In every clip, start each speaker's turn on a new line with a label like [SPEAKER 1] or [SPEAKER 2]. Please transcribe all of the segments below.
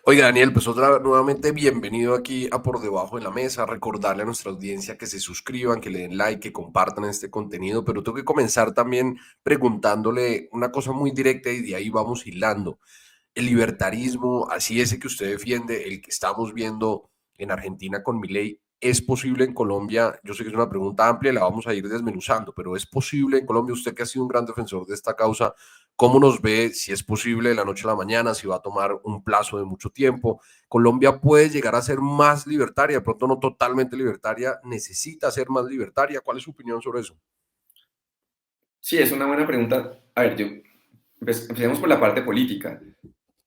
[SPEAKER 1] Oiga, Daniel, pues nuevamente bienvenido aquí a Por Debajo de la Mesa, recordarle a nuestra audiencia que se suscriban, que le den like, que compartan este contenido, pero tengo que comenzar también preguntándole una cosa muy directa y de ahí vamos hilando. El libertarismo, así ese que usted defiende, el que estamos viendo en Argentina con Milei, ¿es posible en Colombia? Yo sé que es una pregunta amplia y la vamos a ir desmenuzando, pero ¿es posible en Colombia? Usted que ha sido un gran defensor de esta causa, ¿cómo nos ve? Si es posible de la noche a la mañana, si va a tomar un plazo de mucho tiempo. Colombia puede llegar a ser más libertaria, de pronto no totalmente libertaria, necesita ser más libertaria. ¿Cuál es su opinión sobre eso?
[SPEAKER 2] Sí, es una buena pregunta. A ver, empecemos por la parte política,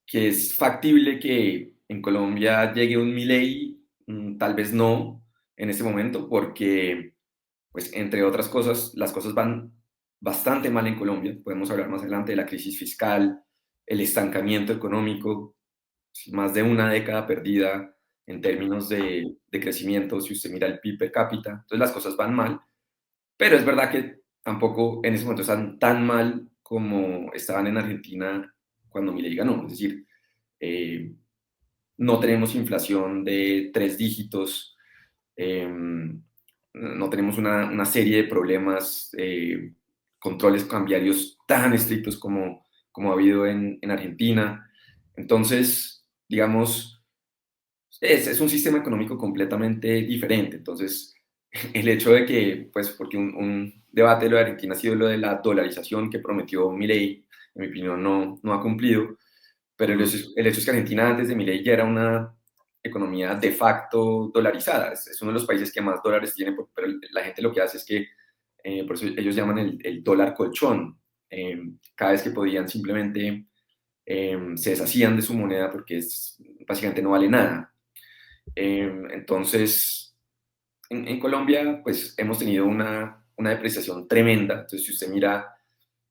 [SPEAKER 2] que es factible que en Colombia llegue un Milei, tal vez no en este momento, porque, pues, entre otras cosas, las cosas van bastante mal en Colombia. Podemos hablar más adelante de la crisis fiscal, el estancamiento económico, más de una década perdida en términos de crecimiento, si usted mira el PIB per cápita. Entonces las cosas van mal. Pero es verdad que tampoco en ese momento están tan mal como estaban en Argentina cuando Milei ganó. Es decir, eh, no tenemos inflación de 3 dígitos, no tenemos una serie de problemas, controles cambiarios tan estrictos como ha habido en Argentina. Entonces, digamos, es un sistema económico completamente diferente. Entonces, el hecho de que, pues, porque un debate de lo de Argentina ha sido lo de la dolarización que prometió Milei, en mi opinión no ha cumplido, pero el hecho es que Argentina antes de Milei ya era una economía de facto dolarizada. Es uno de los países que más dólares tiene, pero la gente lo que hace es que, por eso ellos llaman el dólar colchón. Cada vez que podían simplemente se deshacían de su moneda porque básicamente no vale nada. Entonces, en Colombia, pues hemos tenido una depreciación tremenda. Entonces, si usted mira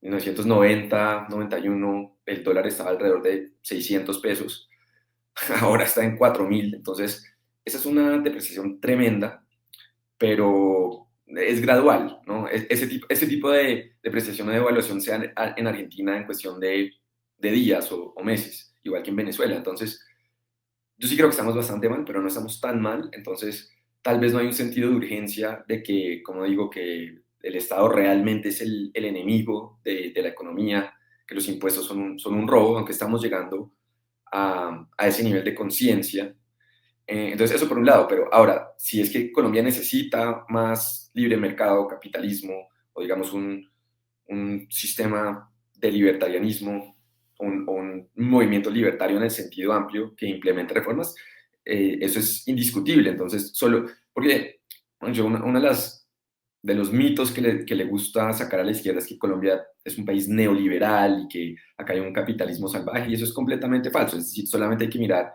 [SPEAKER 2] 1990, 91, el dólar estaba alrededor de 600 pesos, ahora está en 4.000. Entonces, esa es una depreciación tremenda, pero es gradual, ¿no? Ese tipo de depreciación o devaluación se da en Argentina en cuestión de días o meses, igual que en Venezuela. Entonces, yo sí creo que estamos bastante mal, pero no estamos tan mal. Entonces, tal vez no hay un sentido de urgencia de que, como digo, que el Estado realmente es el enemigo de la economía, que los impuestos son un robo, aunque estamos llegando a ese nivel de conciencia. Entonces, eso por un lado, pero ahora, si es que Colombia necesita más libre mercado, capitalismo, o digamos un sistema de libertarianismo, un movimiento libertario en el sentido amplio que implemente reformas, eso es indiscutible. Entonces, porque bueno, una de los mitos que le gusta sacar a la izquierda es que Colombia es un país neoliberal y que acá hay un capitalismo salvaje, y eso es completamente falso. Es decir, solamente hay que mirar,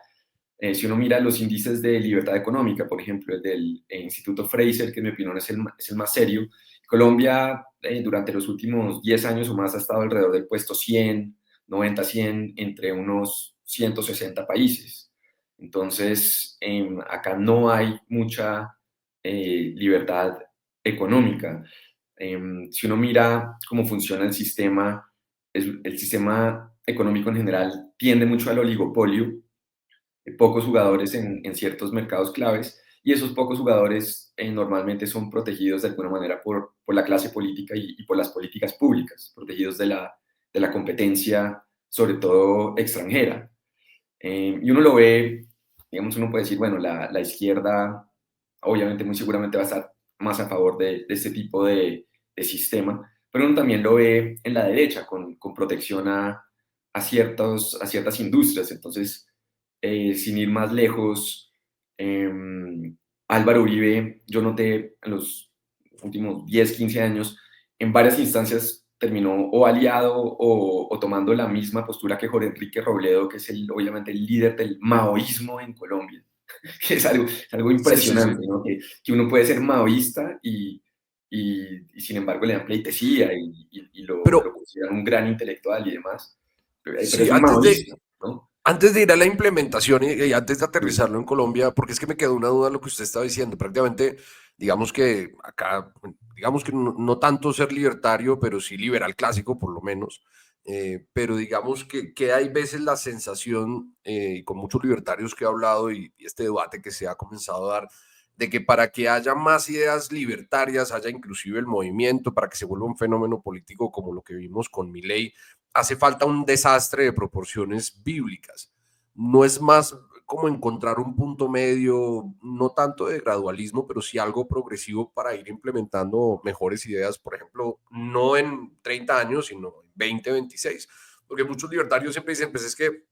[SPEAKER 2] si uno mira los índices de libertad económica, por ejemplo, el del Instituto Fraser, que en mi opinión es el más serio. Colombia, durante los últimos 10 años o más, ha estado alrededor del puesto 100, 90, 100, entre unos 160 países. Entonces, acá no hay mucha libertad económica. Si uno mira cómo funciona el sistema, el sistema económico en general tiende mucho al oligopolio, pocos jugadores en ciertos mercados claves, y esos pocos jugadores normalmente son protegidos de alguna manera por la clase política y por las políticas públicas, protegidos de la competencia, sobre todo extranjera. Y uno lo ve, digamos, uno puede decir, bueno, la izquierda obviamente muy seguramente va a estar más a favor de este tipo de sistema, pero uno también lo ve en la derecha con protección a ciertas industrias. Entonces, sin ir más lejos, eh, Álvaro Uribe, yo noté en los últimos 10 15 años, en varias instancias terminó o aliado o tomando la misma postura que Jorge Enrique Robledo, que es obviamente el líder del maoísmo en Colombia, que es algo
[SPEAKER 1] Sí, sí, sí.
[SPEAKER 2] impresionante, ¿no? Que uno puede ser maoísta y sin embargo le dan pleitesía y
[SPEAKER 1] Pero
[SPEAKER 2] lo consideran un gran intelectual y demás, pero
[SPEAKER 1] sí,
[SPEAKER 2] es un maoísta, ¿no?
[SPEAKER 1] antes de ir a la implementación y antes de aterrizarlo en Colombia, porque es que me quedó una duda en lo que usted estaba diciendo. Prácticamente, digamos que acá, digamos que no tanto ser libertario, pero sí liberal clásico, por lo menos. pero digamos que hay veces la sensación, y con muchos libertarios que he hablado y este debate que se ha comenzado a dar, de que para que haya más ideas libertarias, haya inclusive el movimiento, para que se vuelva un fenómeno político como lo que vimos con Milei, hace falta un desastre de proporciones bíblicas. No es más como encontrar un punto medio, no tanto de gradualismo, pero sí algo progresivo para ir implementando mejores ideas, por ejemplo, no en 30 años, sino en 20, 26. Porque muchos libertarios siempre dicen, pues es que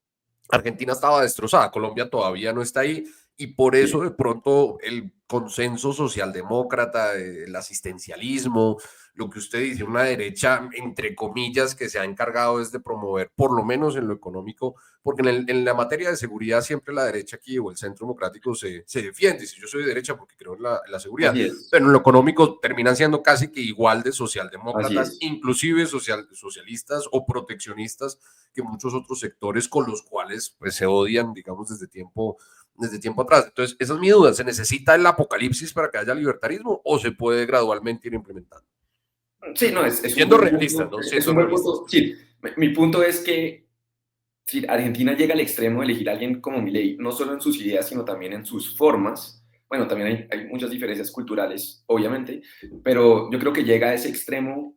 [SPEAKER 1] Argentina estaba destrozada, Colombia todavía no está ahí, y por eso
[SPEAKER 2] Sí,
[SPEAKER 1] de pronto el consenso socialdemócrata, el asistencialismo, lo que usted dice, una derecha, entre comillas, que se ha encargado es de promover, por lo menos en lo económico, porque en la materia de seguridad siempre la derecha aquí o el centro democrático se defiende. Si yo soy de derecha porque creo en la seguridad,
[SPEAKER 2] así es,
[SPEAKER 1] pero en lo económico terminan siendo casi que igual de
[SPEAKER 2] así
[SPEAKER 1] socialdemócratas,
[SPEAKER 2] es.
[SPEAKER 1] inclusive socialistas o proteccionistas que muchos otros sectores con los cuales pues, se odian, digamos, desde tiempo atrás. Entonces, esa es mi duda. ¿Se necesita el apocalipsis para que haya libertarismo o se puede gradualmente ir implementando?
[SPEAKER 2] Sí, no, es un
[SPEAKER 1] Siendo
[SPEAKER 2] buen
[SPEAKER 1] realistas,
[SPEAKER 2] punto.
[SPEAKER 1] ¿no?
[SPEAKER 2] Es
[SPEAKER 1] Siendo
[SPEAKER 2] un buen
[SPEAKER 1] realistas.
[SPEAKER 2] punto. Sí, mi punto es que si Argentina llega al extremo de elegir a alguien como Milei, no solo en sus ideas, sino también en sus formas. Bueno, también hay muchas diferencias culturales, obviamente, pero yo creo que llega a ese extremo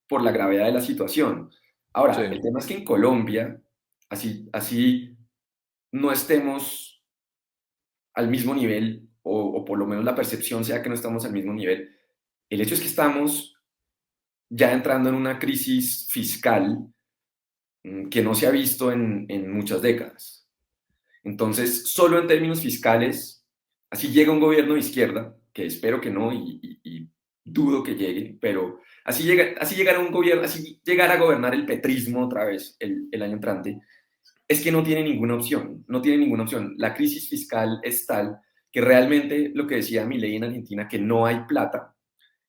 [SPEAKER 2] por la gravedad de la situación.
[SPEAKER 1] Sí.
[SPEAKER 2] Ahora, el tema es que en Colombia, así no estemos al mismo nivel, o por lo menos la percepción sea que no estamos al mismo nivel. El hecho es que estamos ya entrando en una crisis fiscal que no se ha visto en muchas décadas. Entonces, solo en términos fiscales, así llega un gobierno de izquierda, que espero que no y dudo que llegue, pero así llegará un gobierno, así llegará a gobernar el petrismo otra vez el año entrante, es que no tiene ninguna opción, no tiene ninguna opción. La crisis fiscal es tal que realmente lo que decía Milei en Argentina, que no hay plata,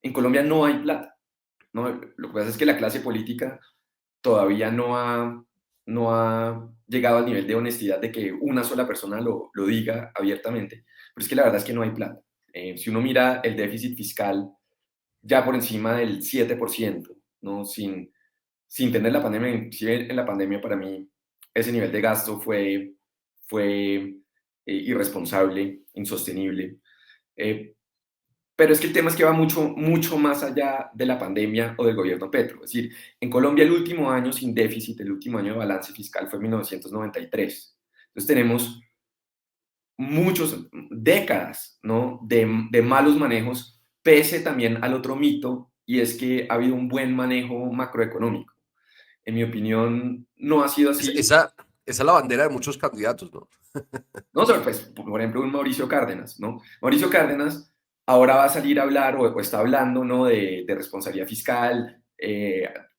[SPEAKER 2] en Colombia no hay plata. ¿No? Lo que pasa es que la clase política todavía no ha llegado al nivel de honestidad de que una sola persona lo diga abiertamente, pero es que la verdad es que no hay plata. Si uno mira el déficit fiscal ya por encima del 7%, ¿no? Sin tener la pandemia, inclusive en la pandemia para mí ese nivel de gasto fue irresponsable, insostenible. Eh, pero es que el tema es que va mucho más allá de la pandemia o del gobierno Petro. Es decir, en Colombia el último año sin déficit, el último año de balance fiscal fue 1993. Entonces tenemos muchas décadas, ¿no? de malos manejos, pese también al otro mito, y es que ha habido un buen manejo macroeconómico. En mi opinión, no ha sido
[SPEAKER 1] Esa,
[SPEAKER 2] así.
[SPEAKER 1] esa, esa es la bandera de muchos candidatos, ¿no?
[SPEAKER 2] No solo, pues, por ejemplo, un Mauricio Cárdenas, ¿no? Mauricio Cárdenas ahora va a salir a hablar o está hablando, ¿no? de responsabilidad fiscal,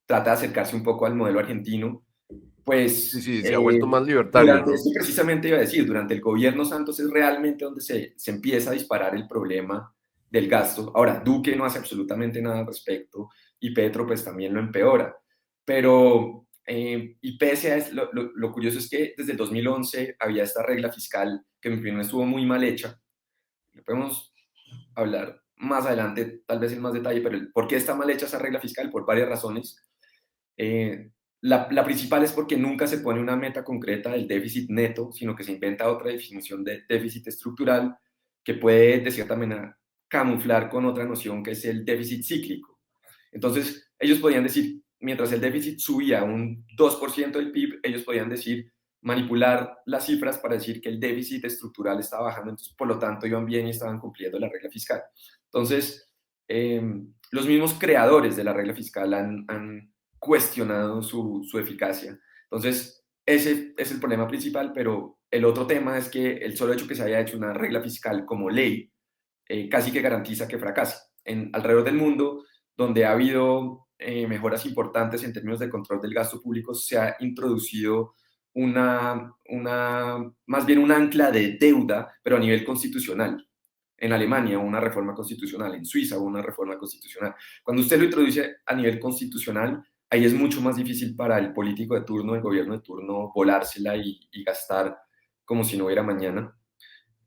[SPEAKER 2] trata de acercarse un poco al modelo argentino,
[SPEAKER 1] Sí,
[SPEAKER 2] pues
[SPEAKER 1] sí, se ha vuelto más libertario,
[SPEAKER 2] durante
[SPEAKER 1] ¿no?
[SPEAKER 2] esto precisamente iba a decir, durante el gobierno Santos es realmente donde se empieza a disparar el problema del gasto. Ahora, Duque no hace absolutamente nada al respecto y Petro pues también lo empeora, pero y pese a eso, lo curioso es que desde el 2011 había esta regla fiscal que en mi opinión estuvo muy mal hecha. Lo podemos hablar más adelante, tal vez en más detalle, pero ¿por qué está mal hecha esa regla fiscal? Por varias razones. La principal es porque nunca se pone una meta concreta del déficit neto, sino que se inventa otra definición de déficit estructural que puede, de cierta manera, camuflar con otra noción que es el déficit cíclico. Entonces, ellos podían decir, mientras el déficit subía un 2% del PIB, ellos podían decir, manipular las cifras para decir que el déficit estructural estaba bajando, entonces, por lo tanto, iban bien y estaban cumpliendo la regla fiscal. Entonces, los mismos creadores de la regla fiscal han cuestionado su eficacia. Entonces, ese es el problema principal, pero el otro tema es que el solo hecho que se haya hecho una regla fiscal como ley casi que garantiza que fracase. Alrededor del mundo, donde ha habido mejoras importantes en términos de control del gasto público, se ha introducido más bien un ancla de deuda, pero a nivel constitucional. En Alemania una reforma constitucional, en Suiza una reforma constitucional. Cuando usted lo introduce a nivel constitucional, ahí es mucho más difícil para el político de turno, el gobierno de turno, volársela y gastar como si no hubiera mañana.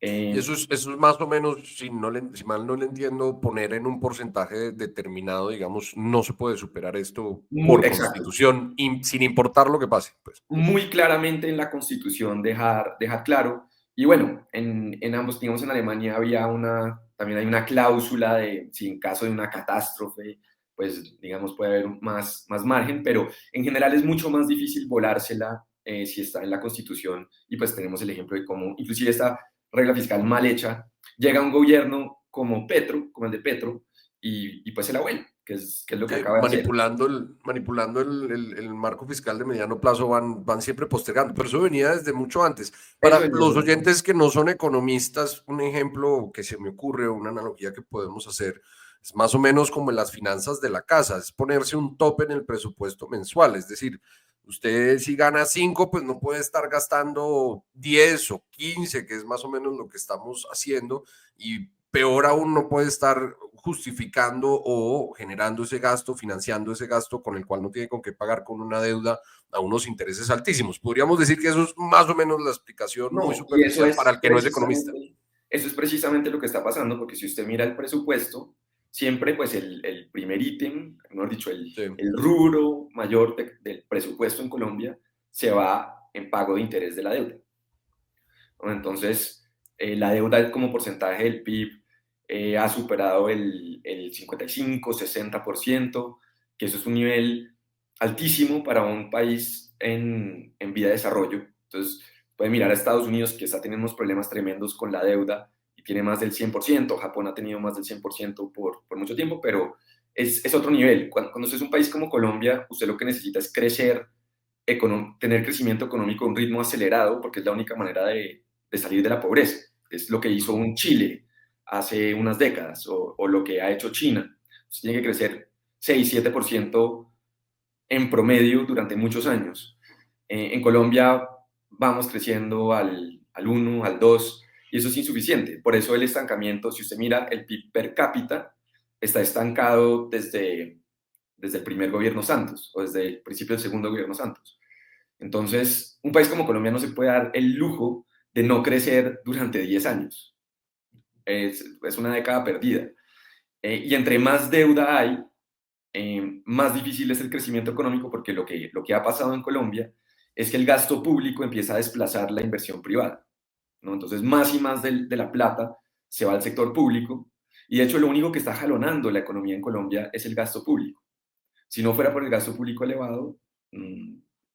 [SPEAKER 1] Y eso es más o menos, si mal no le entiendo, poner en un porcentaje determinado, digamos, no se puede superar esto por
[SPEAKER 2] Exacto.
[SPEAKER 1] constitución, sin importar lo que pase, pues.
[SPEAKER 2] Muy claramente en la Constitución dejar claro. Y bueno, en ambos, digamos, en Alemania también hay una cláusula de si en caso de una catástrofe, pues digamos puede haber más margen, pero en general es mucho más difícil volársela si está en la Constitución. Y pues tenemos el ejemplo de cómo inclusive esta regla fiscal mal hecha llega a un gobierno como Petro, como el de Petro, y pues se la vuelve, que es lo que acaba de hacer.
[SPEAKER 1] Manipulando el marco fiscal de mediano plazo van siempre postergando, pero eso venía desde mucho antes.
[SPEAKER 2] Eso
[SPEAKER 1] Para
[SPEAKER 2] venía
[SPEAKER 1] los
[SPEAKER 2] desde mucho
[SPEAKER 1] oyentes
[SPEAKER 2] antes.
[SPEAKER 1] que no son economistas, un ejemplo que se me ocurre, una analogía que podemos hacer, es más o menos como en las finanzas de la casa, es ponerse un tope en el presupuesto mensual, es decir, usted si gana 5, pues no puede estar gastando 10 o 15, que es más o menos lo que estamos haciendo, y peor aún no puede estar justificando o generando ese gasto, financiando ese gasto con el cual no tiene con qué pagar con una deuda a unos intereses altísimos. Podríamos decir que eso es más o menos la explicación muy
[SPEAKER 2] No, y
[SPEAKER 1] superficial para el que no es economista.
[SPEAKER 2] eso es precisamente lo que está pasando, porque si usted mira el presupuesto, siempre pues el primer ítem, mejor dicho,
[SPEAKER 1] Sí,
[SPEAKER 2] el rubro mayor del presupuesto en Colombia se va en pago de interés de la deuda, ¿no? Entonces, la deuda como porcentaje del PIB ha superado el 55-60%, que eso es un nivel altísimo para un país en vía de desarrollo. Entonces, puede mirar a Estados Unidos, que está teniendo unos problemas tremendos con la deuda y tiene más del 100%. Japón ha tenido más del 100% por mucho tiempo, pero es otro nivel. Cuando usted es un país como Colombia, usted lo que necesita es crecer, tener crecimiento económico a un ritmo acelerado, porque es la única manera de salir de la pobreza. Es lo que hizo un Chile hace unas décadas, o lo que ha hecho China. Usted tiene que crecer 6-7% en promedio durante muchos años. En Colombia vamos creciendo al 1, al 2, y eso es insuficiente. Por eso el estancamiento, si usted mira el PIB per cápita, está estancado desde el primer gobierno Santos, o desde el principio del segundo gobierno Santos. Entonces, un país como Colombia no se puede dar el lujo de no crecer durante 10 años. Es una década perdida. Y entre más deuda hay, más difícil es el crecimiento económico, porque lo que ha pasado en Colombia es que el gasto público empieza a desplazar la inversión privada, ¿no? Entonces, más y más de la plata se va al sector público, y de hecho lo único que está jalonando la economía en Colombia es el gasto público. Si no fuera por el gasto público elevado,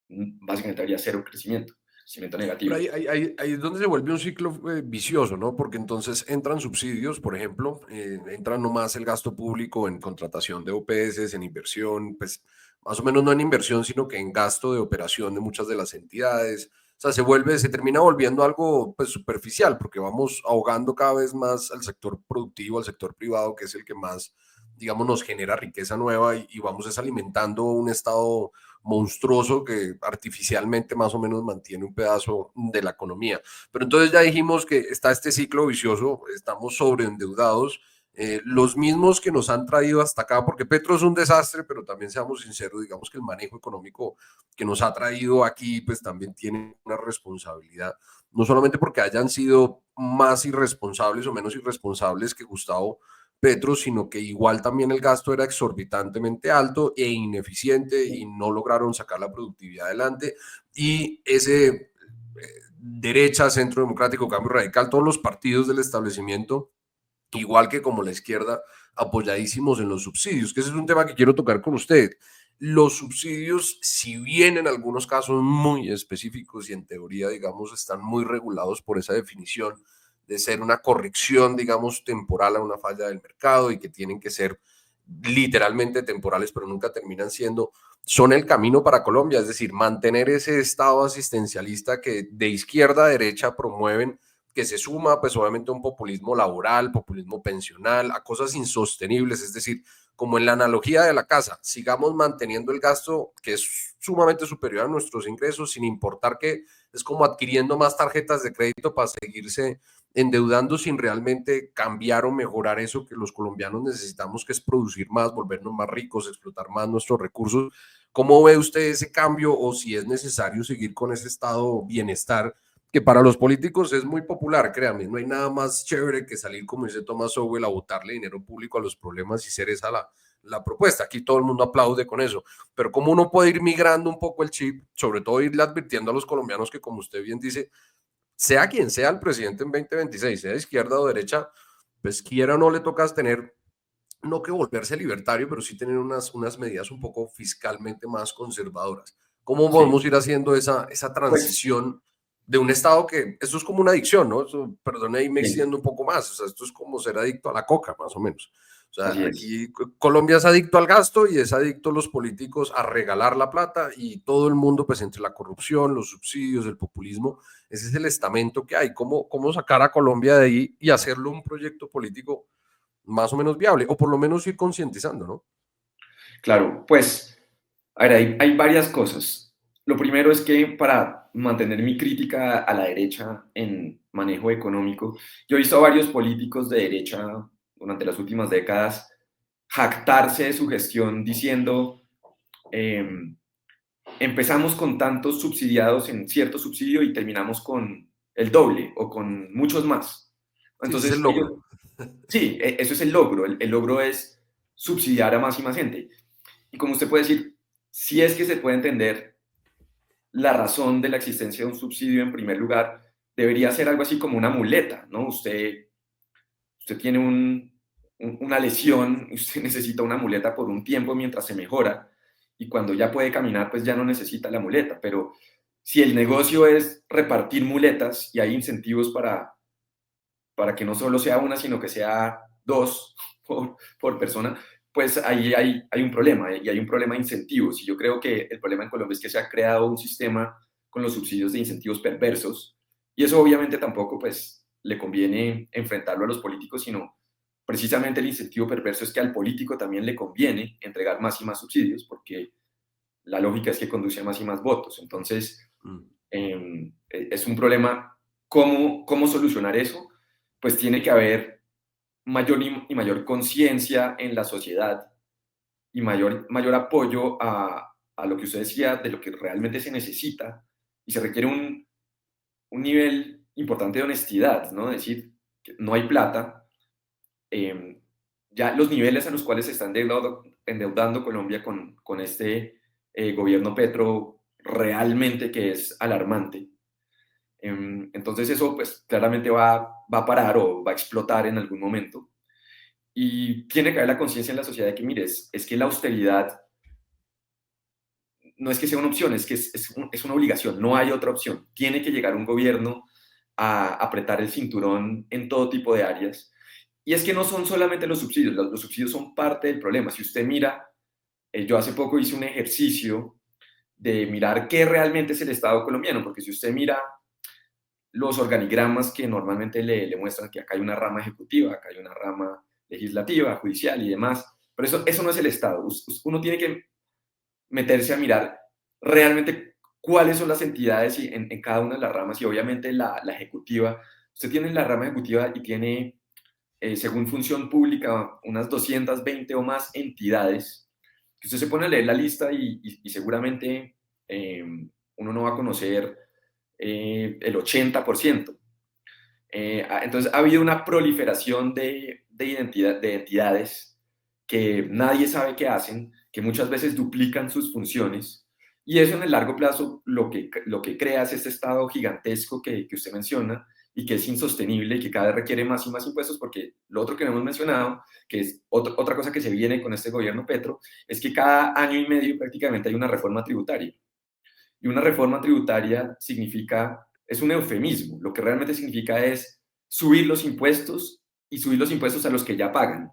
[SPEAKER 2] básicamente habría cero crecimiento
[SPEAKER 1] pero
[SPEAKER 2] negativo.
[SPEAKER 1] ahí es donde se vuelve un ciclo vicioso, ¿no? Porque entonces entran subsidios, por ejemplo, entra nomás el gasto público en contratación de OPS, en inversión, pues más o menos no en inversión, sino que en gasto de operación de muchas de las entidades. O sea, se termina volviendo algo pues superficial, porque vamos ahogando cada vez más al sector productivo, al sector privado, que es el que más, digamos, nos genera riqueza nueva y vamos desalimentando un estado monstruoso que artificialmente más o menos mantiene un pedazo de la economía. Pero entonces ya dijimos que está este ciclo vicioso, estamos sobreendeudados, los mismos que nos han traído hasta acá, porque Petro es un desastre, pero también seamos sinceros, digamos que el manejo económico que nos ha traído aquí, pues también tiene una responsabilidad, no solamente porque hayan sido más irresponsables o menos irresponsables que Gustavo Petro, sino que igual también el gasto era exorbitantemente alto e ineficiente y no lograron sacar la productividad adelante. Y ese derecha, centro democrático, cambio radical, todos los partidos del establecimiento, igual que como la izquierda, apoyadísimos en los subsidios, que ese es un tema que quiero tocar con usted. Los subsidios, si bien en algunos casos muy específicos y en teoría, digamos, están muy regulados por esa definición de ser una corrección, digamos, temporal a una falla del mercado y que tienen que ser literalmente temporales, pero nunca terminan siendo, son el camino para Colombia, es decir, mantener ese estado asistencialista que de izquierda a derecha promueven, que se suma pues obviamente a un populismo laboral, populismo pensional, a cosas insostenibles, es decir, como en la analogía de la casa, sigamos manteniendo el gasto que es sumamente superior a nuestros ingresos, sin importar que es como adquiriendo más tarjetas de crédito para seguirse endeudando sin realmente cambiar o mejorar eso que los colombianos necesitamos, que es producir más, volvernos más ricos, explotar más nuestros recursos. ¿Cómo ve usted ese cambio o si es necesario seguir con ese estado de bienestar que para los políticos es muy popular, créanme, no hay nada más chévere que salir, como dice Thomas Sowell, a botarle dinero público a los problemas y ser esa la propuesta. Aquí todo el mundo aplaude con eso, pero cómo uno puede ir migrando un poco el chip, sobre todo irle advirtiendo a los colombianos que, como usted bien dice, sea quien sea el presidente en 2026, sea de izquierda o derecha, pues quiera o no le tocas tener, no que volverse libertario, pero sí tener unas medidas un poco fiscalmente más conservadoras. ¿Cómo
[SPEAKER 2] Sí,
[SPEAKER 1] podemos ir haciendo esa
[SPEAKER 2] pues
[SPEAKER 1] transición de un Estado que, esto es como una adicción, ¿no? Eso, perdón, ahí me
[SPEAKER 2] sí,
[SPEAKER 1] extiendo un poco más, o sea, esto es como ser adicto a la coca, más o menos. O sea,
[SPEAKER 2] así es.
[SPEAKER 1] aquí Colombia es adicto al gasto y es adicto los políticos a regalar la plata y todo el mundo, pues entre la corrupción, los subsidios, el populismo, ese es el estamento que hay. ¿Cómo sacar a Colombia de ahí y hacerlo un proyecto político más o menos viable, o por lo menos ir concientizando, ¿no?
[SPEAKER 2] Claro, pues, a ver, hay varias cosas. Lo primero es que para mantener mi crítica a la derecha en manejo económico, yo he visto a varios políticos de derecha durante las últimas décadas jactarse de su gestión diciendo, em, empezamos con tantos subsidiados en cierto subsidio y terminamos con el doble o con muchos más.
[SPEAKER 1] Sí, ese es el
[SPEAKER 2] Entonces, ellos,
[SPEAKER 1] logro.
[SPEAKER 2] sí, eso es el logro. El logro es subsidiar a más y más gente. Y como usted puede decir, si es que se puede entender la razón de la existencia de un subsidio en primer lugar, debería ser algo así como una muleta, ¿no? Usted tiene una lesión, usted necesita una muleta por un tiempo mientras se mejora y cuando ya puede caminar, pues ya no necesita la muleta. Pero si el negocio es repartir muletas y hay incentivos para que no solo sea una, sino que sea dos por persona, pues ahí hay un problema y hay un problema de incentivos. Y yo creo que el problema en Colombia es que se ha creado un sistema con los subsidios de incentivos perversos y eso obviamente tampoco pues le conviene enfrentarlo a los políticos, sino precisamente el incentivo perverso es que al político también le conviene entregar más y más subsidios porque la lógica es que conduce a más y más votos. Entonces,
[SPEAKER 1] Mm.
[SPEAKER 2] es un problema. ¿Cómo solucionar eso? Pues tiene que haber mayor y mayor conciencia en la sociedad y mayor apoyo a lo que usted decía, de lo que realmente se necesita y se requiere un nivel importante de honestidad, ¿no? Es decir, que no hay plata. eh, ya los niveles a los cuales se está endeudando Colombia con este gobierno Petro realmente que es alarmante. Entonces eso pues claramente va a parar o va a explotar en algún momento. Y tiene que haber la conciencia en la sociedad de que, mire, es que la austeridad no es que sea una opción, es que es una obligación, no hay otra opción. Tiene que llegar un gobierno a apretar el cinturón en todo tipo de áreas. Y es que no son solamente los subsidios, los subsidios son parte del problema. Si usted mira, yo hace poco hice un ejercicio de mirar qué realmente es el Estado colombiano, porque si usted mira los organigramas que normalmente le muestran que acá hay una rama ejecutiva, acá hay una rama legislativa, judicial y demás, pero eso no es el Estado. Uno tiene que meterse a mirar realmente cuáles son las entidades en cada una de las ramas y obviamente la ejecutiva. Usted tiene la rama ejecutiva y tiene, según función pública, unas 220 o más entidades que usted se pone a leer la lista y seguramente eh, uno no va a conocer el 80%. Entonces ha habido una proliferación de entidades que nadie sabe qué hacen, que muchas veces duplican sus funciones, y eso en el largo plazo lo que crea es este estado gigantesco que usted menciona y que es insostenible y que cada vez requiere más y más impuestos, porque lo otro que no hemos mencionado, que es otra cosa que se viene con este gobierno Petro, es que cada año y medio prácticamente hay una reforma tributaria. Y una reforma tributaria significa, es un eufemismo, lo que realmente significa es subir los impuestos y subir los impuestos a los que ya pagan.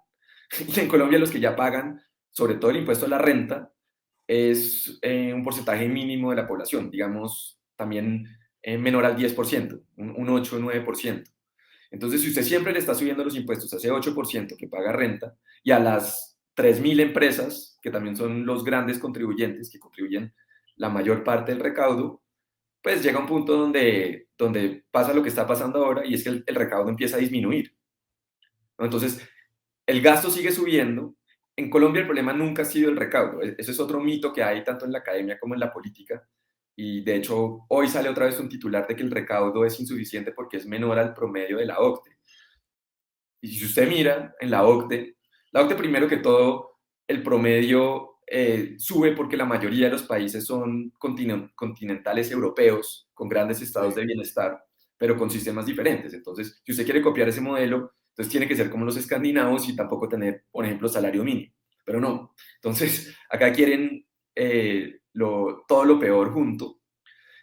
[SPEAKER 2] Y en Colombia los que ya pagan, sobre todo el impuesto a la renta, es un porcentaje mínimo de la población, digamos, también menor al 10%, un 8 o 9%. Entonces, si usted siempre le está subiendo los impuestos a ese 8% que paga renta y a las 3.000 empresas, que también son los grandes contribuyentes, que contribuyen la mayor parte del recaudo, pues llega un punto donde pasa lo que está pasando ahora y es que el recaudo empieza a disminuir, ¿no? Entonces, el gasto sigue subiendo. En Colombia el problema nunca ha sido el recaudo. Eso es otro mito que hay tanto en la academia como en la política. y de hecho hoy sale otra vez un titular de que el recaudo es insuficiente porque es menor al promedio de la OCDE. Y si usted mira en la OCDE primero que todo, el promedio sube porque la mayoría de los países son continentales europeos, con grandes estados
[SPEAKER 1] Sí.
[SPEAKER 2] de bienestar, pero con sistemas diferentes. Entonces, si usted quiere copiar ese modelo, entonces tiene que ser como los escandinavos y tampoco tener, por ejemplo, salario mínimo. Pero no. Entonces, acá quieren todo lo peor junto.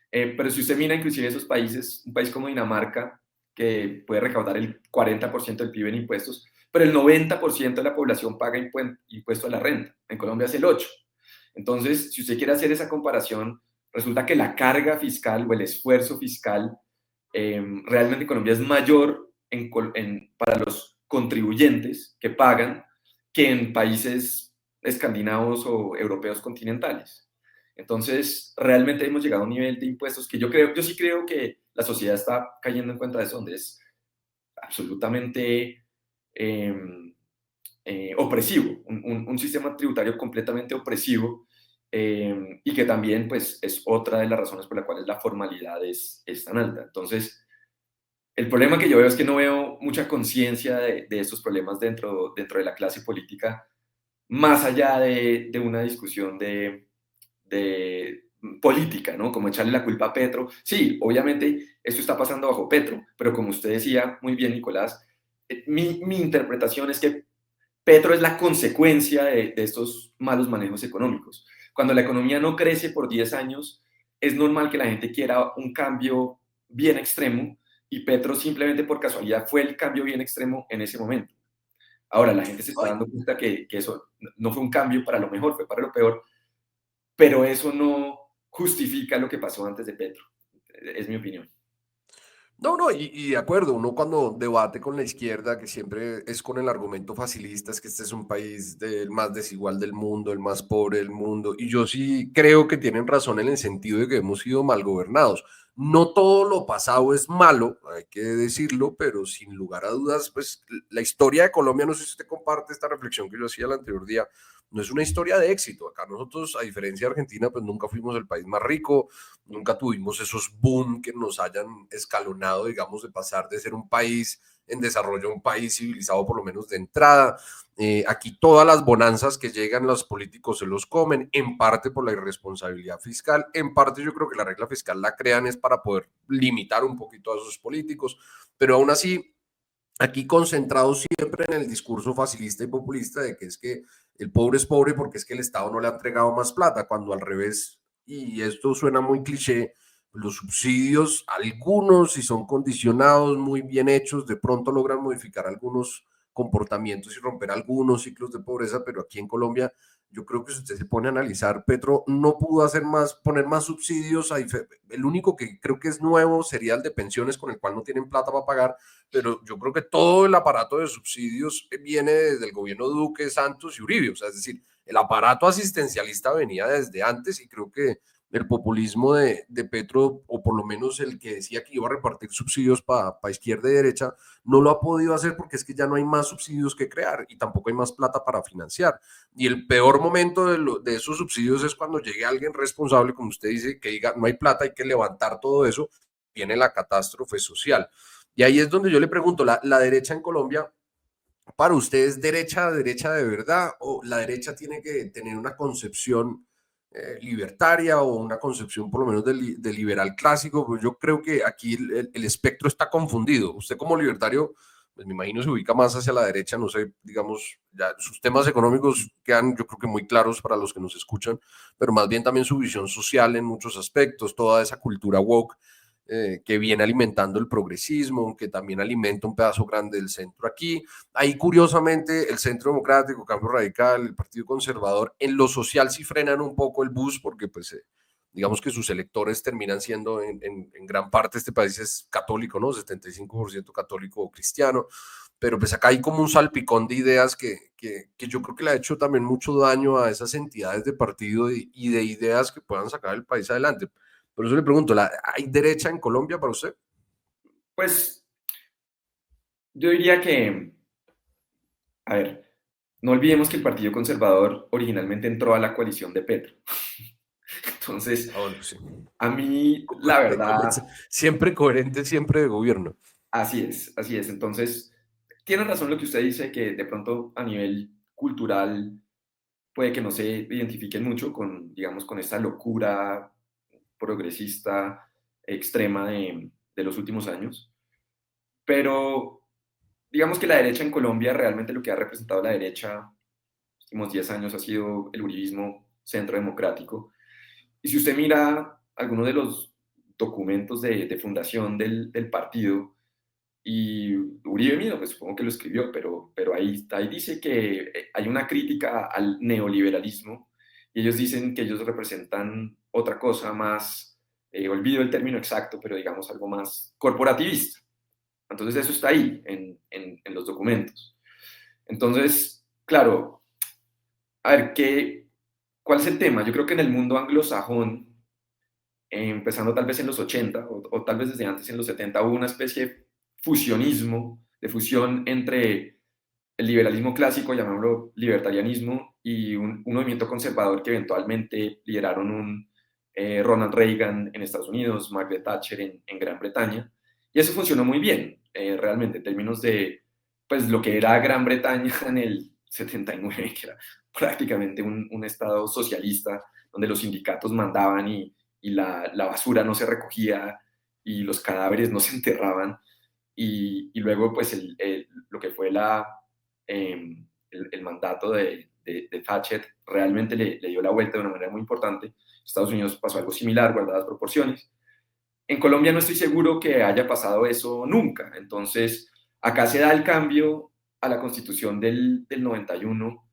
[SPEAKER 2] Pero si usted mira inclusive esos países, un país como Dinamarca, que puede recaudar el 40% del PIB en impuestos, pero el 90% de la población paga impuesto a la renta. En Colombia es el 8%. Entonces, si usted quiere hacer esa comparación, resulta que la carga fiscal o el esfuerzo fiscal realmente en Colombia es mayor para los contribuyentes que pagan que en países escandinavos o europeos continentales. Entonces, realmente hemos llegado a un nivel de impuestos que yo sí creo que la sociedad está cayendo en cuenta de eso, donde es absolutamente eh, opresivo, un sistema tributario completamente opresivo y que también pues es otra de las razones por las cuales la formalidad es tan alta. Entonces, el problema que yo veo es que no veo mucha conciencia de estos problemas dentro de la clase política, más allá de una discusión de política, ¿no? Como echarle la culpa a Petro. Sí, obviamente esto está pasando bajo Petro, pero como usted decía muy bien, Nicolás, mi interpretación es que Petro es la consecuencia de estos malos manejos económicos. Cuando la economía no crece por 10 años, es normal que la gente quiera un cambio bien extremo y Petro simplemente por casualidad fue el cambio bien extremo en ese momento. Ahora, la gente se está
[SPEAKER 1] Ay,
[SPEAKER 2] dando cuenta que eso no fue un cambio para lo mejor, fue para lo peor, pero eso no justifica lo que pasó antes de Petro. Es mi opinión.
[SPEAKER 1] no, no, y de acuerdo, uno cuando debate con la izquierda, que siempre es con el argumento facilista, es que este es un país el más desigual del mundo, el más pobre del mundo, y yo sí creo que tienen razón en el sentido de que hemos sido mal gobernados. No todo lo pasado es malo, hay que decirlo, pero sin lugar a dudas, pues la historia de Colombia, no sé si usted comparte esta reflexión que yo hacía el anterior día, no es una historia de éxito. Acá nosotros, a diferencia de Argentina, pues nunca fuimos el país más rico, nunca tuvimos esos boom que nos hayan escalonado, digamos, de pasar de ser un país en desarrollo a un país civilizado, por lo menos de entrada. Aquí todas las bonanzas que llegan los políticos se los comen, en parte por la irresponsabilidad fiscal, en parte yo creo que la regla fiscal la crean es para poder limitar un poquito a esos políticos, pero aún así aquí concentrados siempre en el discurso facilista y populista de que es que el pobre es pobre porque es que el Estado no le ha entregado más plata, cuando al revés, y esto suena muy cliché, los subsidios, algunos, si son condicionados, muy bien hechos, de pronto logran modificar algunos comportamientos y romper algunos ciclos de pobreza, pero aquí en Colombia yo creo que si usted se pone a analizar, Petro no pudo hacer más, poner más subsidios. El único que creo que es nuevo sería el de pensiones, con el cual no tienen plata para pagar, pero yo creo que todo el aparato de subsidios viene desde el gobierno Duque, Santos y Uribe, o sea, es decir, el aparato asistencialista venía desde antes y creo que el populismo de Petro, o por lo menos el que decía que iba a repartir subsidios para izquierda y derecha, no lo ha podido hacer porque es que ya no hay más subsidios que crear y tampoco hay más plata para financiar. Y el peor momento de esos subsidios es cuando llegue alguien responsable, como usted dice, que diga, no hay plata, hay que levantar todo eso, viene la catástrofe social. Y ahí es donde yo le pregunto, la derecha en Colombia, ¿para usted es derecha, derecha de verdad? ¿O la derecha tiene que tener una concepción libertaria o una concepción por lo menos de liberal clásico? Pues yo creo que aquí el espectro está confundido. Usted como libertario, pues me imagino se ubica más hacia la derecha, no sé, digamos, ya sus temas económicos quedan yo creo que muy claros para los que nos escuchan, pero más bien también su visión social en muchos aspectos, toda esa cultura woke que viene alimentando el progresismo, que también alimenta un pedazo grande del centro aquí. Ahí, curiosamente, el Centro Democrático, Cambio Radical, el Partido Conservador, en lo social sí frenan un poco el bus porque, pues, digamos que sus electores terminan siendo en gran parte este país es católico, ¿no? 75% católico o cristiano, pero pues acá hay como un salpicón de ideas que yo creo que le ha hecho también mucho daño a esas entidades de partido y de ideas que puedan sacar el país adelante. Por eso le pregunto, ¿hay derecha en Colombia para usted?
[SPEAKER 2] Pues yo diría que, a ver, no olvidemos que el Partido Conservador originalmente entró a la coalición de Petro. Entonces,
[SPEAKER 1] Ah, bueno, sí.
[SPEAKER 2] a mí, la verdad,
[SPEAKER 1] Siempre coherente, siempre de gobierno.
[SPEAKER 2] así es, así es. Entonces, tiene razón lo que usted dice, que de pronto a nivel cultural puede que no se identifiquen mucho con, digamos, con esta locura progresista extrema de los últimos años. Pero digamos que la derecha en Colombia, realmente lo que ha representado la derecha los últimos 10 años ha sido el uribismo centro democrático. Y si usted mira algunos de los documentos de fundación del partido, y Uribe mismo, pues supongo que lo escribió, pero ahí dice que hay una crítica al neoliberalismo y ellos dicen que ellos representan otra cosa más, olvido el término exacto, pero digamos algo más corporativista. Entonces eso está ahí en los documentos. Entonces, claro, a ver, ¿cuál es el tema? Yo creo que en el mundo anglosajón, empezando tal vez en los 80 o tal vez desde antes en los 70, hubo una especie de fusionismo, de fusión entre el liberalismo clásico, llamémoslo libertarianismo, y un movimiento conservador que eventualmente lideraron Ronald Reagan en Estados Unidos, Margaret Thatcher en Gran Bretaña. Y eso funcionó muy bien, realmente, en términos de pues, lo que era Gran Bretaña en el 79, que era prácticamente un estado socialista, donde los sindicatos mandaban y la basura no se recogía y los cadáveres no se enterraban. Y luego, pues, lo que fue el mandato de Thatcher realmente le dio la vuelta de una manera muy importante. Estados Unidos pasó algo similar, guardadas proporciones. En Colombia no estoy seguro que haya pasado eso nunca. Entonces, acá se da el cambio a la constitución del 91,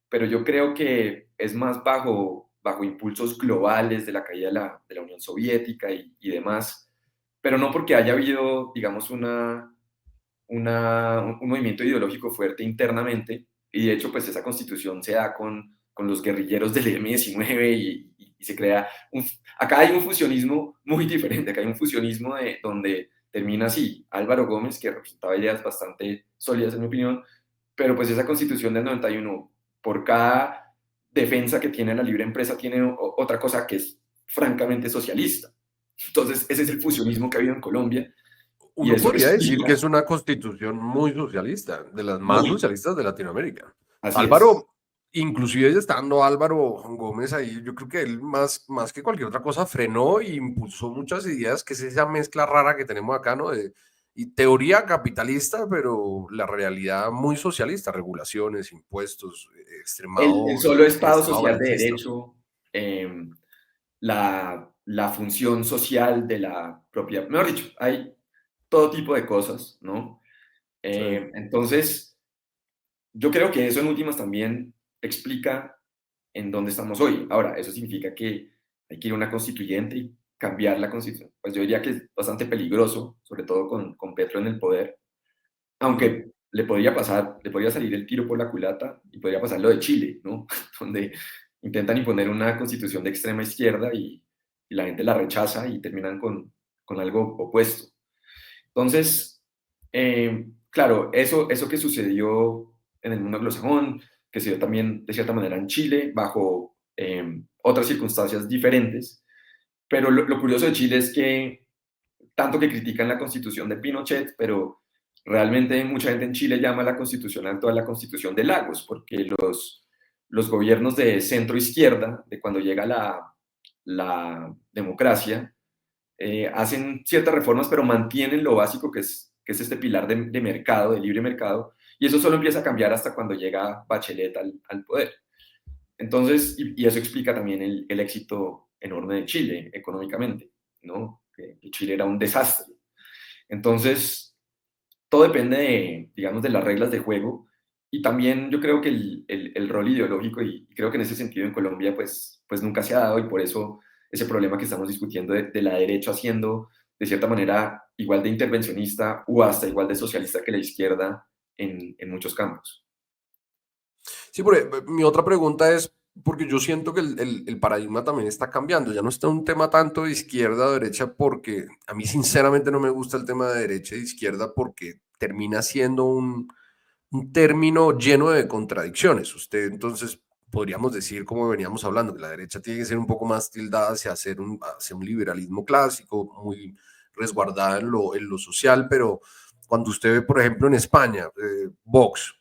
[SPEAKER 2] pero yo creo que es más bajo impulsos globales de la caída de la Unión Soviética y demás, pero no porque haya habido, digamos, un movimiento ideológico fuerte internamente, y de hecho, pues esa constitución se da con los guerrilleros del M-19 y se crea, acá hay un fusionismo muy diferente, acá hay un fusionismo donde termina así, Álvaro Gómez, que representaba ideas bastante sólidas en mi opinión, pero pues esa constitución del 91, por cada defensa que tiene la libre empresa, tiene otra cosa que es francamente socialista. Entonces, ese es el fusionismo que ha habido en Colombia y
[SPEAKER 1] Uno
[SPEAKER 2] eso
[SPEAKER 1] podría decir que
[SPEAKER 2] explica
[SPEAKER 1] es una constitución muy socialista, de las más
[SPEAKER 2] muy,
[SPEAKER 1] socialistas de Latinoamérica.
[SPEAKER 2] así es.
[SPEAKER 1] Álvaro, inclusive estando Álvaro Gómez ahí, yo creo que él más que cualquier otra cosa frenó e impulsó muchas ideas, que es esa mezcla rara que tenemos acá, ¿no? Y teoría capitalista, pero la realidad muy socialista, regulaciones, impuestos,
[SPEAKER 2] El
[SPEAKER 1] extremado,
[SPEAKER 2] solo
[SPEAKER 1] el
[SPEAKER 2] Estado
[SPEAKER 1] extremado
[SPEAKER 2] social de
[SPEAKER 1] garantista.
[SPEAKER 2] derecho, la función social de la propiedad, mejor dicho, hay todo tipo de cosas, ¿no?
[SPEAKER 1] Sí.
[SPEAKER 2] Entonces, yo creo que eso en últimas también explica en dónde estamos hoy. Ahora, eso significa que hay que ir a una constituyente y cambiar la constitución. Pues yo diría que es bastante peligroso, sobre todo con Petro en el poder,
[SPEAKER 1] Mm.
[SPEAKER 2] aunque le podría salir el tiro por la culata y podría pasar lo de Chile, ¿no? Donde intentan imponer una constitución de extrema izquierda y la gente la rechaza y terminan con algo opuesto. Entonces, claro, eso que sucedió en el mundo anglosajón, que se dio también de cierta manera en Chile, bajo otras circunstancias diferentes, pero lo curioso de Chile es que tanto que critican la constitución de Pinochet, pero realmente mucha gente en Chile llama la constitución actual la constitución de Lagos, porque los gobiernos de centro izquierda, de cuando llega la democracia, hacen ciertas reformas, pero mantienen lo básico que es este pilar de mercado, de libre mercado, y eso solo empieza a cambiar hasta cuando llega Bachelet al poder. Entonces, y eso explica también el éxito enorme de Chile económicamente, ¿no? Que Chile era un desastre. Entonces, todo depende digamos, de las reglas de juego y también yo creo que el rol ideológico y creo que en ese sentido en Colombia pues nunca se ha dado y por eso ese problema que estamos discutiendo de la derecha haciendo de cierta manera igual de intervencionista o hasta igual de socialista que la izquierda en muchos campos.
[SPEAKER 1] Sí, porque mi otra pregunta es, porque yo siento que el paradigma también está cambiando, ya no está un tema tanto de izquierda o derecha, porque a mí sinceramente no me gusta el tema de derecha e izquierda porque termina siendo un término lleno de contradicciones. Usted entonces podríamos decir, como veníamos hablando, que la derecha tiene que ser un poco más tildada hacia un liberalismo clásico, muy resguardada en lo social, pero cuando usted ve, por ejemplo, en España, Vox,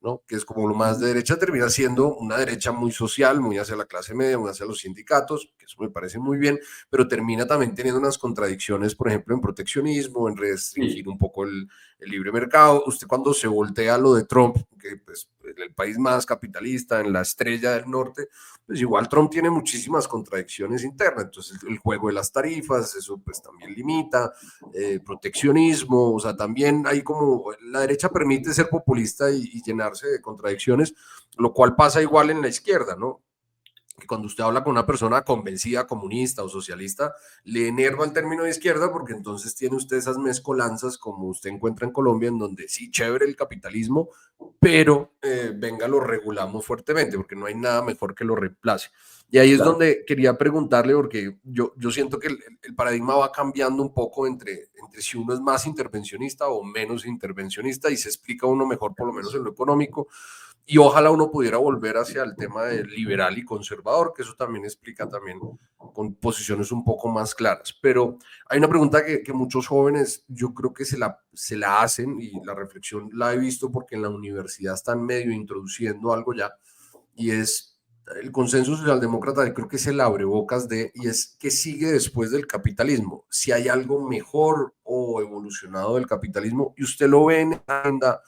[SPEAKER 1] ¿no? Que es como lo más de derecha, termina siendo una derecha muy social, muy hacia la clase media, muy hacia los sindicatos, que eso me parece muy bien, pero termina también teniendo unas contradicciones, por ejemplo, en proteccionismo, en restringir
[SPEAKER 2] Sí,
[SPEAKER 1] un poco el libre mercado. Usted cuando se voltea a lo de Trump, que pues el país más capitalista, en la estrella del norte, pues igual Trump tiene muchísimas contradicciones internas. Entonces el juego de las tarifas, eso pues también limita, proteccionismo, o sea, también hay como, la derecha permite ser populista y llenarse de contradicciones, lo cual pasa igual en la izquierda, ¿no? Que cuando usted habla con una persona convencida, comunista o socialista, le enerva el término de izquierda porque entonces tiene usted esas mezcolanzas como usted encuentra en Colombia, en donde sí, chévere el capitalismo, pero venga, lo regulamos fuertemente porque no hay nada mejor que lo reemplace. Y ahí es
[SPEAKER 2] claro.
[SPEAKER 1] donde quería preguntarle, porque yo siento que el paradigma va cambiando un poco entre si uno es más intervencionista o menos intervencionista y se explica uno mejor, por lo menos en lo económico, y ojalá uno pudiera volver hacia el tema de liberal y conservador, que eso también explica también con posiciones un poco más claras. Pero hay una pregunta que muchos jóvenes yo creo que se la hacen y la reflexión la he visto porque en la universidad están medio introduciendo algo ya y es el consenso socialdemócrata, creo que es el abrebocas de, y es que sigue después del capitalismo, si hay algo mejor o evolucionado del capitalismo, y usted lo ve en la agenda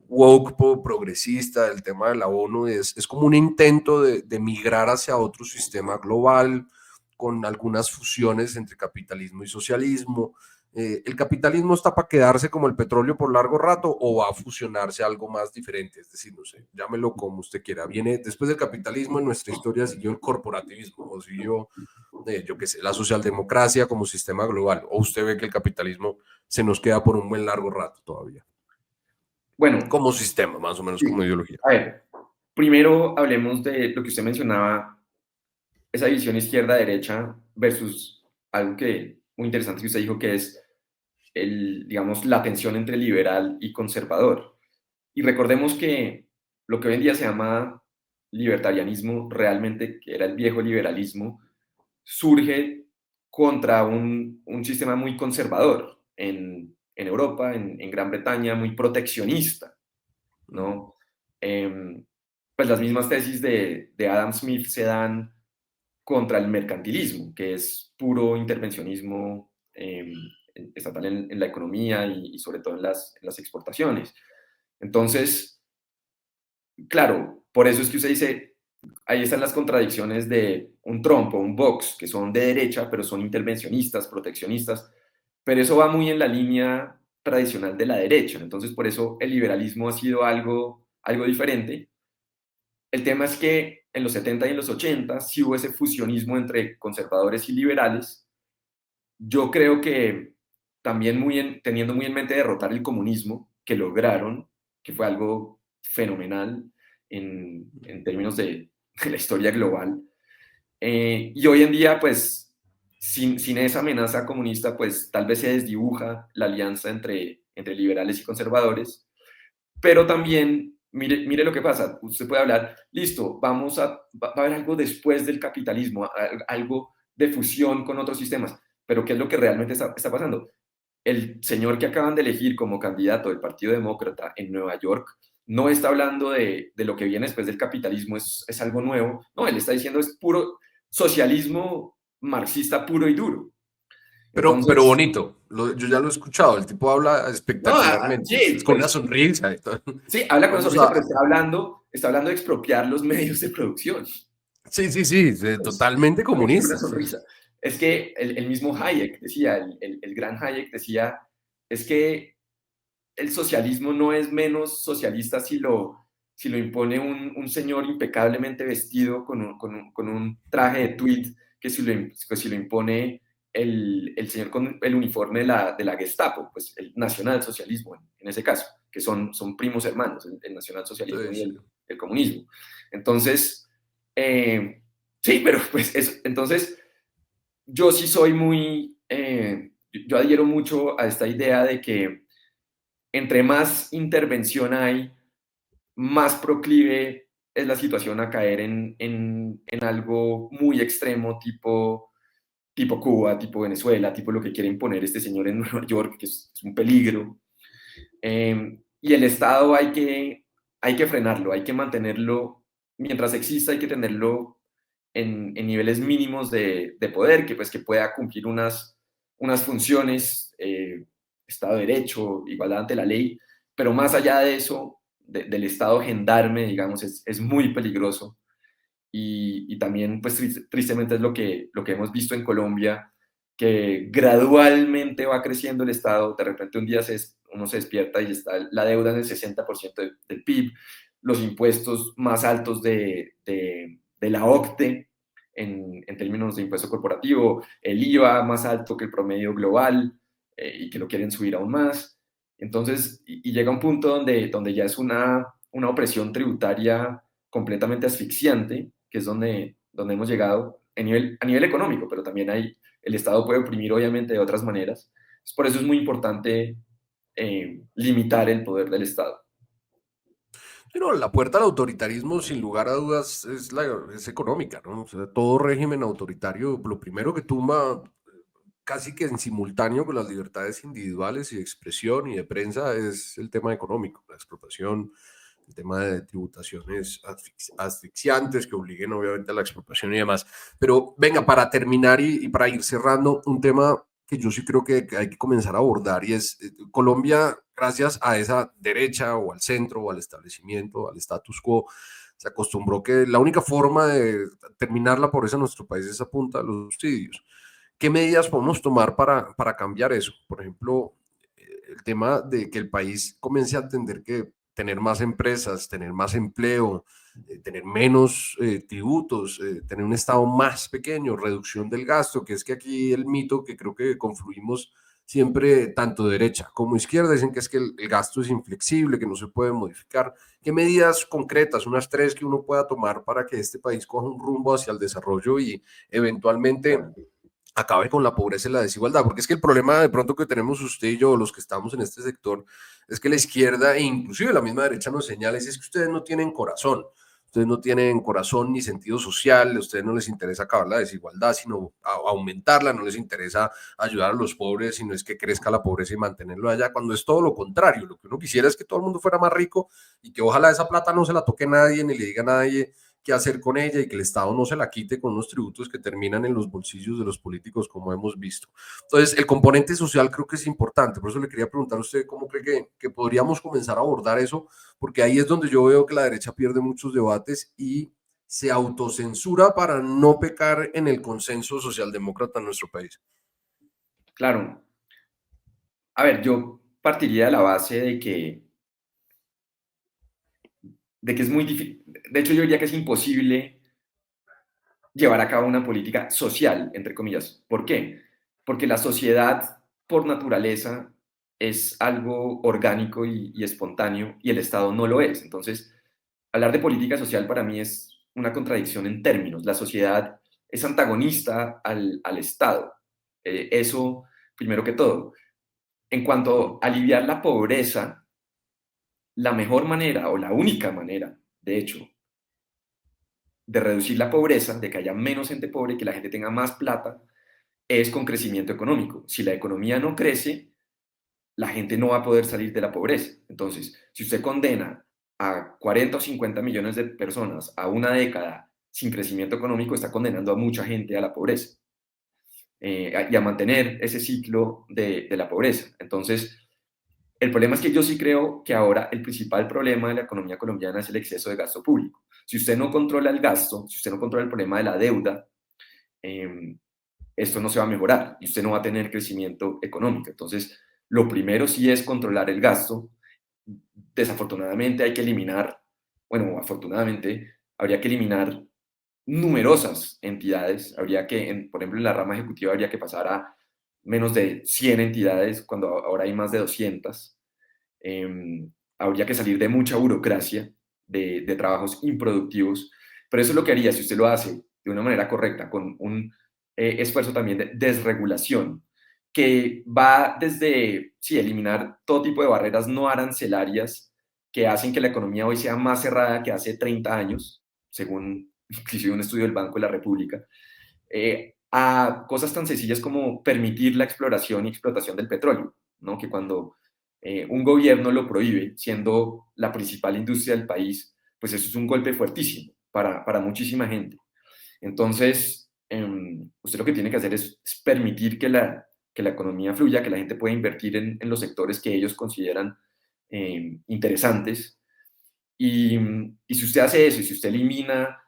[SPEAKER 1] woke progresista, el tema de la ONU, es como un intento de migrar hacia otro sistema global, con algunas fusiones entre capitalismo y socialismo. ¿El capitalismo está para quedarse como el petróleo por largo rato o va a fusionarse a algo más diferente? Es decir, no sé, llámelo como usted quiera. Viene después del capitalismo en nuestra historia siguió el corporativismo o siguió, yo qué sé, la socialdemocracia como sistema global. ¿O usted ve que el capitalismo se nos queda por un buen largo rato todavía?
[SPEAKER 2] Bueno,
[SPEAKER 1] Como sistema, más o menos como
[SPEAKER 2] sí.
[SPEAKER 1] ideología.
[SPEAKER 2] A ver, primero hablemos de lo que usted mencionaba, esa visión izquierda-derecha versus algo que muy interesante que usted dijo que es digamos, la tensión entre liberal y conservador. Y recordemos que lo que hoy en día se llama libertarianismo, realmente, que era el viejo liberalismo, surge contra un sistema muy conservador en Europa, en Gran Bretaña, muy proteccionista,
[SPEAKER 1] Ujú.
[SPEAKER 2] ¿no? Pues las mismas tesis de Adam Smith se dan contra el mercantilismo, que es puro intervencionismo estatal en la economía y sobre todo en las exportaciones. Entonces, claro, por eso es que usted dice, ahí están las contradicciones de un Trump o un Vox, que son de derecha, pero son intervencionistas, proteccionistas, pero eso va muy en la línea tradicional de la derecha. Entonces, por eso el liberalismo ha sido algo diferente. El tema es que en los 70 y en los 80 sí hubo ese fusionismo entre conservadores y liberales. Yo creo que también teniendo muy en mente derrotar el comunismo, que lograron, que fue algo fenomenal en términos de la historia global. Y hoy en día, pues, sin esa amenaza comunista, pues tal vez se desdibuja la alianza entre liberales y conservadores, pero también, mire lo que pasa, usted puede hablar, listo, va a haber algo después del capitalismo, algo de fusión con otros sistemas, pero ¿qué es lo que realmente está pasando? El señor que acaban de elegir como candidato del Partido Demócrata en Nueva York no está hablando de lo que viene después del capitalismo, es algo nuevo, no, él está diciendo es puro socialismo marxista puro y duro.
[SPEAKER 1] Pero
[SPEAKER 2] Entonces,
[SPEAKER 1] bonito, yo ya lo he escuchado, el tipo habla
[SPEAKER 2] no,
[SPEAKER 1] espectacularmente,
[SPEAKER 2] sí,
[SPEAKER 1] es con una
[SPEAKER 2] pues
[SPEAKER 1] sonrisa y todo.
[SPEAKER 2] sí, habla con
[SPEAKER 1] Vamos
[SPEAKER 2] sonrisa,
[SPEAKER 1] a...
[SPEAKER 2] pero está hablando de expropiar los medios de producción.
[SPEAKER 1] Sí, sí, sí,
[SPEAKER 2] Pues,
[SPEAKER 1] totalmente
[SPEAKER 2] lo dice con una
[SPEAKER 1] comunista. Sí,
[SPEAKER 2] sonrisa. Es que el mismo Hayek decía, el gran Hayek decía, es que el socialismo no es menos socialista si lo impone un señor impecablemente vestido con un traje de tweed que si lo impone el señor con el uniforme de la Gestapo, pues el nacionalsocialismo en ese caso, que son primos hermanos, el nacionalsocialismo
[SPEAKER 1] sí,
[SPEAKER 2] y
[SPEAKER 1] sí.
[SPEAKER 2] el comunismo. Entonces, sí, pero pues entonces yo sí soy yo adhiero mucho a esta idea de que entre más intervención hay, más proclive es la situación a caer en algo muy extremo, tipo Cuba, tipo Venezuela, tipo lo que quiere imponer este señor en Nueva York, que es un peligro. Y el Estado hay que frenarlo, hay que mantenerlo, mientras exista, hay que tenerlo en niveles mínimos de poder, que, pues, que pueda cumplir unas funciones, Estado de Derecho, igualdad ante la ley, pero más allá de eso, del Estado gendarme, digamos, es muy peligroso. Y también, pues tristemente es lo que hemos visto en Colombia, que gradualmente va creciendo el Estado, de repente un día uno se despierta y está la deuda en el 60% del PIB, los impuestos más altos de la OCDE en términos de impuesto corporativo, el IVA más alto que el promedio global, y que lo quieren subir aún más. Entonces, y llega un punto donde ya es una opresión tributaria completamente asfixiante, que es donde hemos llegado a nivel económico, pero también el Estado puede oprimir obviamente de otras maneras. Por eso es muy importante limitar el poder del Estado.
[SPEAKER 1] Pero la puerta al autoritarismo, sin lugar a dudas, es económica, ¿no? O sea, todo régimen autoritario, lo primero que tumba, casi que en simultáneo con las libertades individuales y de expresión y de prensa, es el tema económico, la expropiación, el tema de tributaciones asfixiantes que obliguen obviamente a la expropiación y demás. Pero venga, para terminar y para ir cerrando, un tema que yo sí creo que hay que comenzar a abordar y es Colombia, gracias a esa derecha o al centro o al establecimiento, al status quo, se acostumbró que la única forma de terminar la pobreza en nuestro país es a punta de los subsidios. ¿Qué medidas podemos tomar para cambiar eso? Por ejemplo, el tema de que el país comience a entender que tener más empresas, tener más empleo, tener menos tributos, tener un Estado más pequeño, reducción del gasto, que es que aquí el mito que creo que confluimos siempre, tanto derecha como izquierda, dicen que es que el gasto es inflexible, que no se puede modificar. ¿Qué medidas concretas, unas tres que uno pueda tomar para que este país coja un rumbo hacia el desarrollo y eventualmente acabe con la pobreza y la desigualdad? Porque es que el problema de pronto que tenemos usted y yo, los que estamos en este sector, es que la izquierda e inclusive la misma derecha nos señala es que ustedes no tienen corazón. Ustedes no tienen corazón ni sentido social, a ustedes no les interesa acabar la desigualdad, sino aumentarla, no les interesa ayudar a los pobres, sino es que crezca la pobreza y mantenerlo allá, cuando es todo lo contrario. Lo que uno quisiera es que todo el mundo fuera más rico y que ojalá esa plata no se la toque nadie, ni le diga a nadie qué hacer con ella y que el Estado no se la quite con unos tributos que terminan en los bolsillos de los políticos, como hemos visto. Entonces, el componente social creo que es importante. Por eso le quería preguntar a usted cómo cree que podríamos comenzar a abordar eso, porque ahí es donde yo veo que la derecha pierde muchos debates y se autocensura para no pecar en el consenso socialdemócrata en nuestro país.
[SPEAKER 2] Claro, a ver, yo partiría de la base de que es muy difícil, de hecho yo diría que es imposible llevar a cabo una política social, entre comillas. ¿Por qué? Porque la sociedad, por naturaleza, es algo orgánico y espontáneo y el Estado no lo es. Entonces, hablar de política social para mí es una contradicción en términos. La sociedad es antagonista al Estado. Eso, primero que todo. En cuanto a aliviar la pobreza, la mejor manera o la única manera, de hecho, de reducir la pobreza, de que haya menos gente pobre, que la gente tenga más plata, es con crecimiento económico. Si la economía no crece, la gente no va a poder salir de la pobreza. Entonces, si usted condena a 40 o 50 millones de personas a una década sin crecimiento económico, está condenando a mucha gente a la pobreza, y a mantener ese ciclo de la pobreza. Entonces, el problema es que yo sí creo que ahora el principal problema de la economía colombiana es el exceso de gasto público. Si usted no controla el gasto, si usted no controla el problema de la deuda, eh, esto no se va a mejorar y usted no va a tener crecimiento económico. Entonces, lo primero sí es controlar el gasto. Desafortunadamente hay que eliminar, bueno, afortunadamente habría que eliminar numerosas entidades. Habría que, por ejemplo, en la rama ejecutiva habría que pasar a menos de 100 entidades cuando ahora hay más de 200. Habría que salir de mucha burocracia, de trabajos improductivos, pero eso es lo que haría si usted lo hace de una manera correcta, con un esfuerzo también de desregulación, que va desde, sí, eliminar todo tipo de barreras no arancelarias que hacen que la economía hoy sea más cerrada que hace 30 años, según inclusive un estudio del Banco de la República, a cosas tan sencillas como permitir la exploración y explotación del petróleo, ¿no? Que cuando un gobierno lo prohíbe, siendo la principal industria del país, pues eso es un golpe fuertísimo para muchísima gente. Entonces, usted lo que tiene que hacer es permitir que la economía fluya, que la gente pueda invertir en los sectores que ellos consideran interesantes. Y si usted hace eso, y si usted elimina,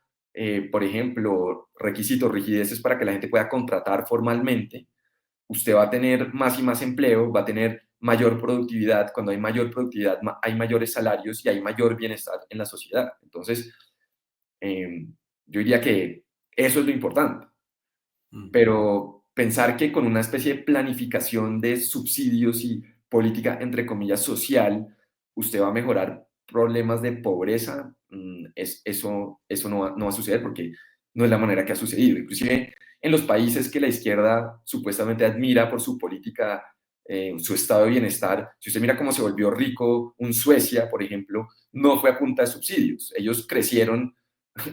[SPEAKER 2] por ejemplo, requisitos, rigideces para que la gente pueda contratar formalmente, usted va a tener más y más empleo, va a tener mayor productividad. Cuando hay mayor productividad, hay mayores salarios y hay mayor bienestar en la sociedad. Entonces, yo diría que eso es lo importante. Pero pensar que con una especie de planificación de subsidios y política, entre comillas, social, usted va a mejorar problemas de pobreza, eso no va a suceder porque no es la manera que ha sucedido. Inclusive en los países que la izquierda supuestamente admira por su política, su estado de bienestar, si usted mira cómo se volvió rico un Suecia, por ejemplo, no fue a punta de subsidios. Ellos crecieron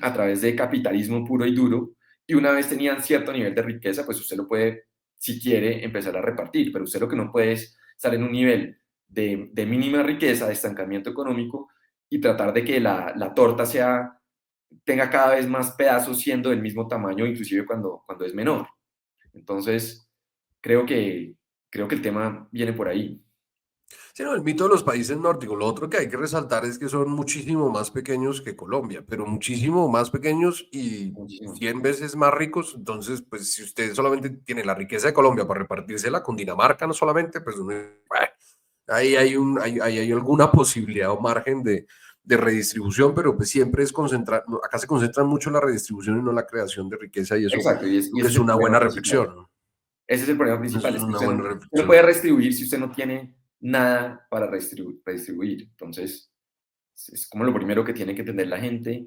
[SPEAKER 2] a través de capitalismo puro y duro, y una vez tenían cierto nivel de riqueza, pues usted lo puede, si quiere, empezar a repartir, pero usted lo que no puede es estar en un nivel de mínima riqueza, de estancamiento económico, y tratar de que la torta tenga cada vez más pedazos siendo del mismo tamaño, inclusive cuando es menor. Entonces, creo que, creo que el tema viene por ahí.
[SPEAKER 1] Sí, no, el mito de los países nórdicos. Lo otro que hay que resaltar es que son muchísimo más pequeños que Colombia, pero muchísimo más pequeños y
[SPEAKER 2] Muchísimo.
[SPEAKER 1] 100 veces más ricos. Entonces, pues si usted solamente tiene la riqueza de Colombia para repartírsela con Dinamarca, no solamente, pues ahí ahí hay alguna posibilidad o margen de redistribución, pero pues siempre es concentrar, acá se concentra mucho la redistribución y no la creación de riqueza y eso
[SPEAKER 2] Exacto, y
[SPEAKER 1] creo que
[SPEAKER 2] ese
[SPEAKER 1] es
[SPEAKER 2] es el
[SPEAKER 1] una
[SPEAKER 2] problema
[SPEAKER 1] buena
[SPEAKER 2] principal.
[SPEAKER 1] reflexión.
[SPEAKER 2] Ese es el problema
[SPEAKER 1] Eso
[SPEAKER 2] principal,
[SPEAKER 1] es
[SPEAKER 2] es que
[SPEAKER 1] una
[SPEAKER 2] usted
[SPEAKER 1] buena
[SPEAKER 2] usted no
[SPEAKER 1] reflexión.
[SPEAKER 2] puede redistribuir si usted no tiene nada para redistribuir. Entonces, es como lo primero que tiene que entender la gente.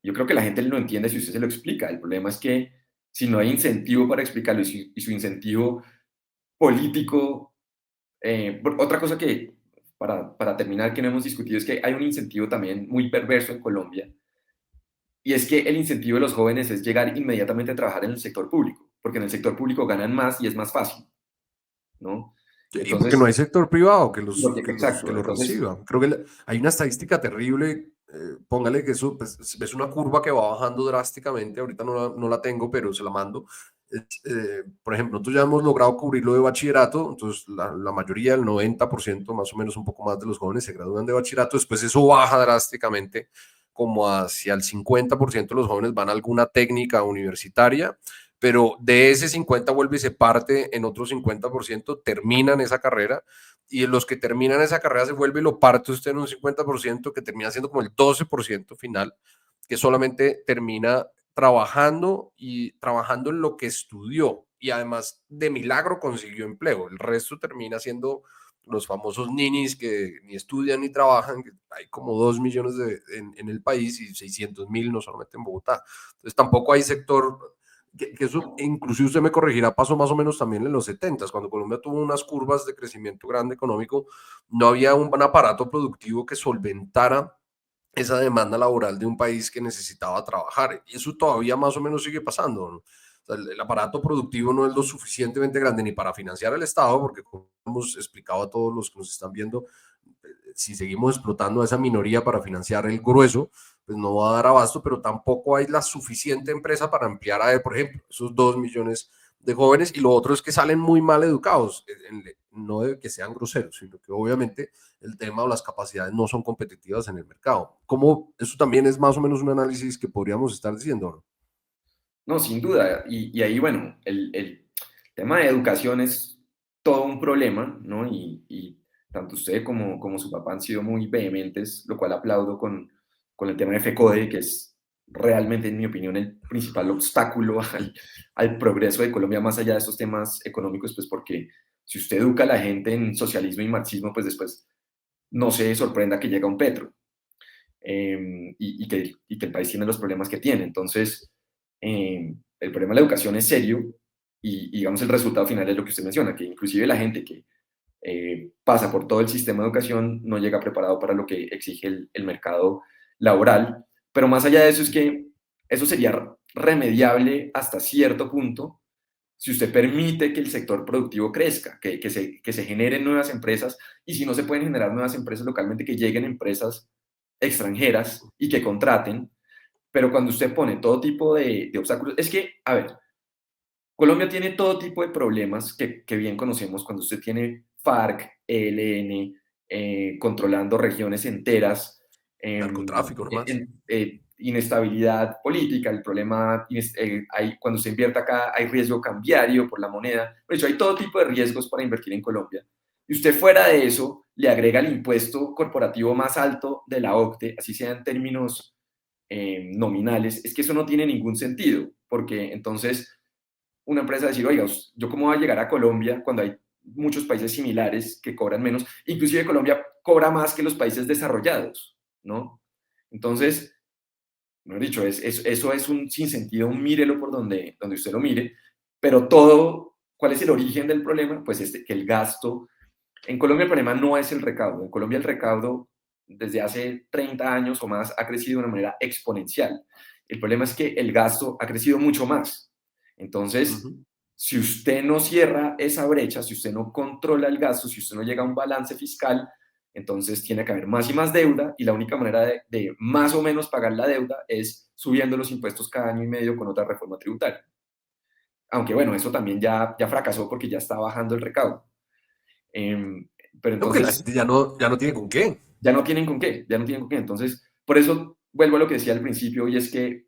[SPEAKER 2] Yo creo que la gente lo entiende si usted se lo explica. El problema es que si no hay incentivo para explicarlo y su incentivo político, otra cosa que, para terminar, que no hemos discutido es que hay un incentivo también muy perverso en Colombia, y es que el incentivo de los jóvenes es llegar inmediatamente a trabajar en el sector público, porque en el sector público ganan más y es más fácil, ¿no?
[SPEAKER 1] Y porque no
[SPEAKER 2] Entonces,
[SPEAKER 1] hay sector privado que
[SPEAKER 2] exacto,
[SPEAKER 1] los
[SPEAKER 2] entonces,
[SPEAKER 1] reciba. Creo que hay una estadística terrible, póngale que eso pues, ves una curva que va bajando drásticamente, ahorita no la tengo, pero se la mando. Por ejemplo, nosotros ya hemos logrado cubrir lo de bachillerato, entonces la mayoría, el 90% más o menos, un poco más de los jóvenes se gradúan de bachillerato, después eso baja drásticamente, como hacia el 50% de los jóvenes van a alguna técnica universitaria, pero de ese 50 vuelve y se parte en otro 50%, terminan esa carrera, y los que terminan esa carrera se vuelve y lo parte usted en un 50% que termina siendo como el 12% final, que solamente termina trabajando y trabajando en lo que estudió y además de milagro consiguió empleo. El resto termina siendo los famosos ninis que ni estudian ni trabajan, que hay como 2 millones en el país y 600.000 no solamente en Bogotá. Entonces tampoco hay sector que eso, inclusive usted me corregirá, pasó más o menos también en los 70, cuando Colombia tuvo unas curvas de crecimiento grande económico, no había un aparato productivo que solventara esa demanda laboral de un país que necesitaba trabajar. Y eso todavía más o menos sigue pasando, ¿no? O sea, el aparato productivo no es lo suficientemente grande ni para financiar el Estado, porque como hemos explicado a todos los que nos están viendo, si seguimos explotando a esa minoría para financiar el grueso, pues no va a dar abasto, pero tampoco hay la suficiente empresa para ampliar a, por ejemplo, esos 2 millones de jóvenes. Y lo otro es que salen muy mal educados, no de que sean groseros, sino que obviamente el tema o las capacidades no son competitivas en el mercado. ¿Cómo eso también es más o menos un análisis que podríamos estar diciendo, ¿no?
[SPEAKER 2] no, sin duda. Y ahí, bueno, el tema de educación es todo un problema, ¿no? Y tanto usted como su papá han sido muy vehementes, lo cual aplaudo con el tema de FECODE, que es realmente, en mi opinión, el principal obstáculo al progreso de Colombia, más allá de esos temas económicos, pues porque si usted educa a la gente en socialismo y marxismo, pues después no se sorprenda que llega un Petro, y que el país tiene los problemas que tiene. Entonces, el problema de la educación es serio, y digamos el resultado final es lo que usted menciona, que inclusive la gente que pasa por todo el sistema de educación, no llega preparado para lo que exige el mercado laboral. Pero más allá de eso es que eso sería remediable hasta cierto punto si usted permite que el sector productivo crezca, que se generen nuevas empresas, y si no se pueden generar nuevas empresas localmente, que lleguen empresas extranjeras y que contraten. Pero cuando usted pone todo tipo de obstáculos, es que, a ver, Colombia tiene todo tipo de problemas que bien conocemos cuando usted tiene FARC, ELN, controlando regiones enteras,
[SPEAKER 1] Narcotráfico nomás.
[SPEAKER 2] inestabilidad política, el problema, cuando se invierte acá hay riesgo cambiario por la moneda, por eso hay todo tipo de riesgos para invertir en Colombia. Y usted fuera de eso le agrega el impuesto corporativo más alto de la OCDE, así sea en términos nominales, es que eso no tiene ningún sentido, porque entonces una empresa decir, oiga, ¿yo cómo voy a llegar a Colombia cuando hay muchos países similares que cobran menos? Inclusive Colombia cobra más que los países desarrollados, ¿no? Entonces, no he dicho, eso es un sinsentido, mírelo por donde usted lo mire, pero todo, ¿cuál es el origen del problema? Pues que el gasto, en Colombia el problema no es el recaudo, en Colombia el recaudo desde hace 30 años o más ha crecido de una manera exponencial. El problema es que el gasto ha crecido mucho más. Entonces,
[SPEAKER 1] Ujú.
[SPEAKER 2] si usted no cierra esa brecha, si usted no controla el gasto, si usted no llega a un balance fiscal, entonces tiene que haber más y más deuda, y la única manera de más o menos pagar la deuda es subiendo los impuestos cada año y medio con otra reforma tributaria. Aunque bueno, eso también ya fracasó porque ya está bajando el recaudo. Em, pero
[SPEAKER 1] No, que la
[SPEAKER 2] entonces
[SPEAKER 1] gente ya no tiene con qué.
[SPEAKER 2] ya no tienen con qué, ya no tienen con qué. Entonces, por eso vuelvo a lo que decía al principio, y es que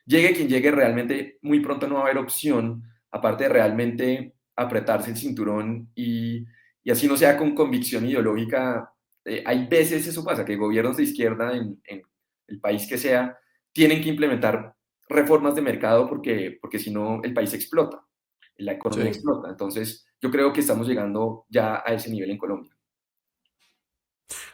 [SPEAKER 2] llegue quien llegue, realmente muy pronto no va a haber opción, aparte de realmente apretarse el cinturón y así no sea con convicción ideológica. Hay veces eso pasa, que gobiernos de izquierda en el país que sea tienen que implementar reformas de mercado porque si no el país explota, la economía
[SPEAKER 1] Sí.
[SPEAKER 2] explota. Entonces yo creo que estamos llegando ya a ese nivel en Colombia.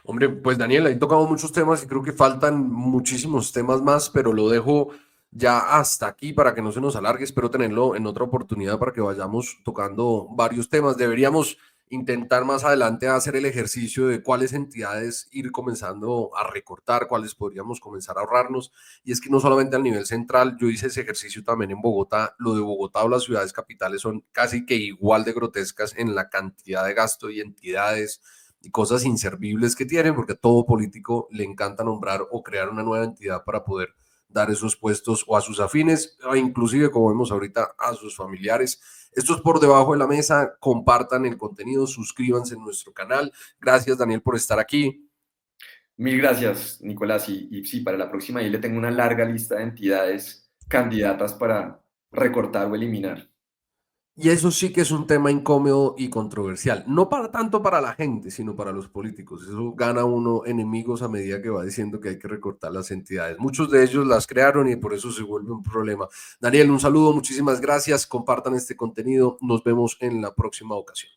[SPEAKER 1] Hombre, pues Daniel, ahí tocamos muchos temas y creo que faltan muchísimos temas más, pero lo dejo ya hasta aquí para que no se nos alargue. Espero tenerlo en otra oportunidad para que vayamos tocando varios temas. Deberíamos intentar más adelante hacer el ejercicio de cuáles entidades ir comenzando a recortar, cuáles podríamos comenzar a ahorrarnos. Y es que no solamente al nivel central, yo hice ese ejercicio también en Bogotá. Lo de Bogotá o las ciudades capitales son casi que igual de grotescas en la cantidad de gasto y entidades y cosas inservibles que tienen, porque a todo político le encanta nombrar o crear una nueva entidad para poder dar esos puestos o a sus afines, o inclusive, como vemos ahorita, a sus familiares. Esto es Por Debajo de la Mesa. Compartan el contenido, suscríbanse en nuestro canal. Gracias, Daniel, por estar aquí.
[SPEAKER 2] Mil gracias, Nicolás. Y sí, para la próxima ahí le tengo una larga lista de entidades candidatas para recortar o eliminar.
[SPEAKER 1] Y eso sí que es un tema incómodo y controversial, no para tanto para la gente, sino para los políticos. Eso gana uno enemigos a medida que va diciendo que hay que recortar las entidades. Muchos de ellos las crearon y por eso se vuelve un problema. Daniel, un saludo, muchísimas gracias. Compartan este contenido. Nos vemos en la próxima ocasión.